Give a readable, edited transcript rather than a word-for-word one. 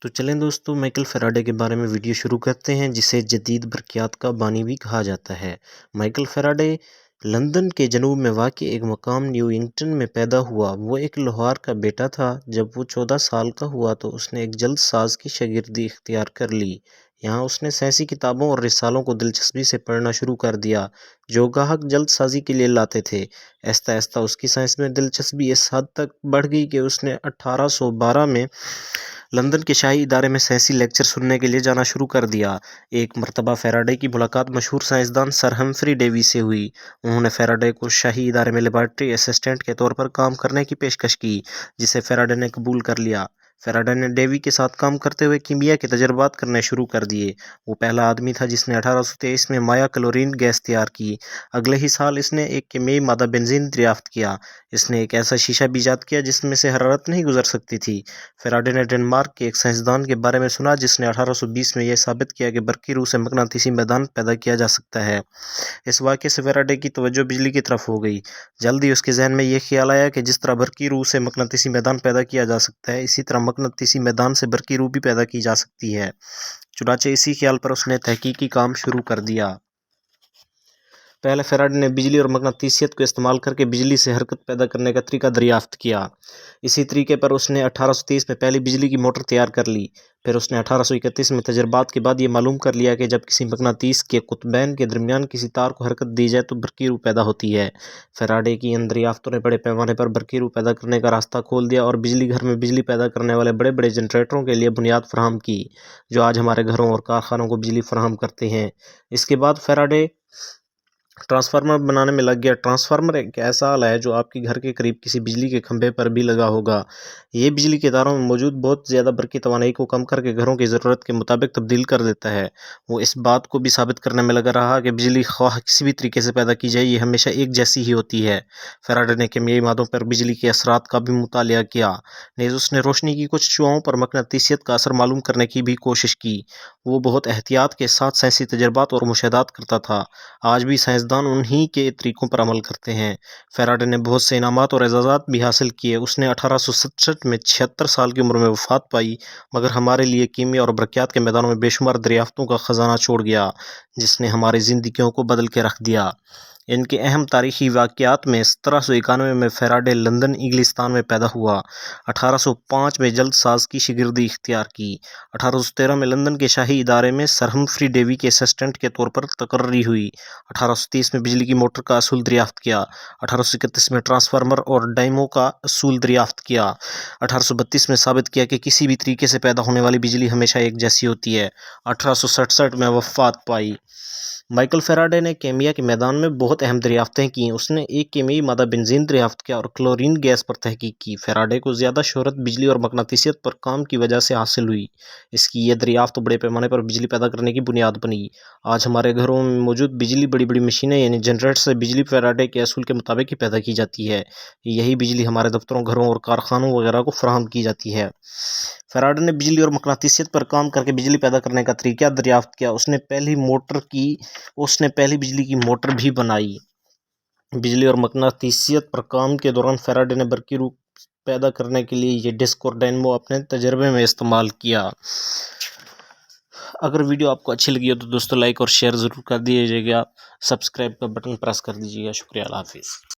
تو چلیں دوستو مائیکل فیراڈے کے بارے میں ویڈیو شروع کرتے ہیں، جسے جدید برقیات کا بانی بھی کہا جاتا ہے۔ مائیکل فیراڈے لندن کے جنوب میں واقع ایک مقام نیوئنگٹن میں پیدا ہوا۔ وہ ایک لوہار کا بیٹا تھا۔ جب وہ 14 سال کا ہوا تو اس نے ایک جلد ساز کی شاگردی اختیار کر لی۔ یہاں اس نے سائنسی کتابوں اور رسالوں کو دلچسپی سے پڑھنا شروع کر دیا جو گاہک جلد سازی کے لیے لاتے تھے۔ آہستہ آہستہ اس کی سائنس میں دلچسپی اس حد تک بڑھ گئی کہ اس نے 1812 میں لندن کے شاہی ادارے میں سائنسی لیکچر سننے کے لیے جانا شروع کر دیا۔ ایک مرتبہ فیراڈے کی ملاقات مشہور سائنسدان سر ہمفری ڈیوی سے ہوئی۔ انہوں نے فیراڈے کو شاہی ادارے میں لیبارٹری اسسٹنٹ کے طور پر کام کرنے کی پیشکش کی، جسے فیراڈے نے قبول کر لیا۔ فیراڈے نے ڈیوی کے ساتھ کام کرتے ہوئے کیمیا کے تجربات کرنے شروع کر دیے۔ وہ پہلا آدمی تھا جس نے 1823 میں مائع کلورین گیس تیار کی۔ اگلے ہی سال اس نے ایک کیمیائی مادہ بنزین دریافت کیا۔ اس نے ایک ایسا شیشہ بھی ایجاد کیا جس میں سے حرارت نہیں گزر سکتی تھی۔ فیراڈے نے ڈنمارک کے ایک سائنسدان کے بارے میں سنا جس نے 1820 میں یہ ثابت کیا کہ برقی روح سے مقناطیسی میدان پیدا کیا جا سکتا ہے۔ اس واقعے سے فیراڈے کی توجہ بجلی کی طرف ہو گئی۔ جلد ہی اس کے ذہن میں یہ خیال آیا کہ جس طرح برقی روح سے مقناطیسی میدان پیدا کیا جا سکتا ہے، اسی طرح مقناطیسی میدان سے برقی روح بھی پیدا کی جا سکتی ہے۔ چنانچہ اسی خیال پر اس نے تحقیقی کام شروع کر دیا۔ پہلے فیراڈے نے بجلی اور مقناطیسیت کو استعمال کر کے بجلی سے حرکت پیدا کرنے کا طریقہ دریافت کیا۔ اسی طریقے پر اس نے 1830 میں پہلی بجلی کی موٹر تیار کر لی۔ پھر اس نے 1831 میں تجربات کے بعد یہ معلوم کر لیا کہ جب کسی مقناطیس کے قطبین کے درمیان کسی تار کو حرکت دی جائے تو برقی روح پیدا ہوتی ہے۔ فیراڈے کی ان دریافتوں نے بڑے پیمانے پر برقی روح پیدا کرنے کا راستہ کھول دیا اور بجلی گھر میں بجلی پیدا کرنے والے بڑے بڑے جنریٹروں کے لیے بنیاد فراہم کی، جو آج ہمارے گھروں اور کارخانوں کو بجلی فراہم کرتے ہیں۔ اس کے بعد فیراڈے ٹرانسفارمر بنانے میں لگ گیا۔ ٹرانسفارمر ایک ایسا آلہ ہے جو آپ کے گھر کے قریب کسی بجلی کے کھمبے پر بھی لگا ہوگا۔ یہ بجلی کے تاروں میں موجود بہت زیادہ برقی توانائی کو کم کر کے گھروں کی ضرورت کے مطابق تبدیل کر دیتا ہے۔ وہ اس بات کو بھی ثابت کرنے میں لگا رہا کہ بجلی خواہ کسی بھی طریقے سے پیدا کی جائے، یہ ہمیشہ ایک جیسی ہی ہوتی ہے۔ فیراڈے نے کیمیائی مادوں پر بجلی کے اثرات کا بھی مطالعہ کیا۔ نیز اس نے روشنی کی کچھ شعاعوں پر مقناطیسیت کا اثر معلوم کرنے کی بھی کوشش کی۔ وہ بہت احتیاط کے ساتھ سائنسی تجربات اور مشاہدات کرتا تھا۔ آج بھی سائنسدان انہی کے طریقوں پر عمل کرتے ہیں۔ فیراڈے نے بہت سے انعامات اور اعزازات بھی حاصل کیے۔ اس نے 1867 میں 76 سال کی عمر میں وفات پائی، مگر ہمارے لیے کیمیا اور برقیات کے میدانوں میں بے شمار دریافتوں کا خزانہ چھوڑ گیا، جس نے ہماری زندگیوں کو بدل کے رکھ دیا۔ ان کے اہم تاریخی واقعات میں 1791 میں فیراڈے لندن انگلستان میں پیدا ہوا۔ 1805 میں جلد ساز کی شاگردی اختیار کی۔ 1813 میں لندن کے شاہی ادارے میں سر ہمفری ڈیوی کے اسسٹنٹ کے طور پر تقرری ہوئی۔ 1830 میں بجلی کی موٹر کا اصول دریافت کیا۔ 1831 میں ٹرانسفارمر اور ڈائنمو کا اصول دریافت کیا۔ 1832 میں ثابت کیا کہ کسی بھی طریقے سے پیدا ہونے والی بجلی ہمیشہ ایک جیسی ہوتی ہے۔ 1867 میں وفات پائی۔ مائیکل فیراڈے نے کیمیا کے میدان میں بہت اہم دریافتیں کیں۔ اس نے ایک کیمیائی مادہ بنزین دریافت کیا اور کلورین گیس پر تحقیق کی۔ فیراڈے کو زیادہ شہرت بجلی اور مقناطیسیت پر کام کی وجہ سے حاصل ہوئی۔ اس کی یہ دریافت بڑے پیمانے پر بجلی پیدا کرنے کی بنیاد بنی۔ آج ہمارے گھروں میں موجود بجلی بڑی بڑی مشینیں یعنی جنریٹر سے بجلی فیراڈے کے اصول کے مطابق ہی پیدا کی جاتی ہے۔ یہی بجلی ہمارے دفتروں، گھروں اور کارخانوں وغیرہ کو فراہم کی جاتی ہے۔ فیراڈے نے بجلی اور مقناطیسیت پر کام کر کے بجلی پیدا کرنے کا طریقہ دریافت کیا۔ اس نے پہلی بجلی کی موٹر بھی بنائی۔ بجلی اور مقناطیسیت پر کام کے دوران فیراڈے نے برقی روح پیدا کرنے کے لیے یہ ڈسک اور ڈائنمو اپنے تجربے میں استعمال کیا۔ اگر ویڈیو آپ کو اچھی لگی ہو تو دوستو لائک اور شیئر ضرور کر دیجیے گا۔ سبسکرائب کا بٹن پریس کر دیجیے گا۔ شکریہ، اللہ حافظ۔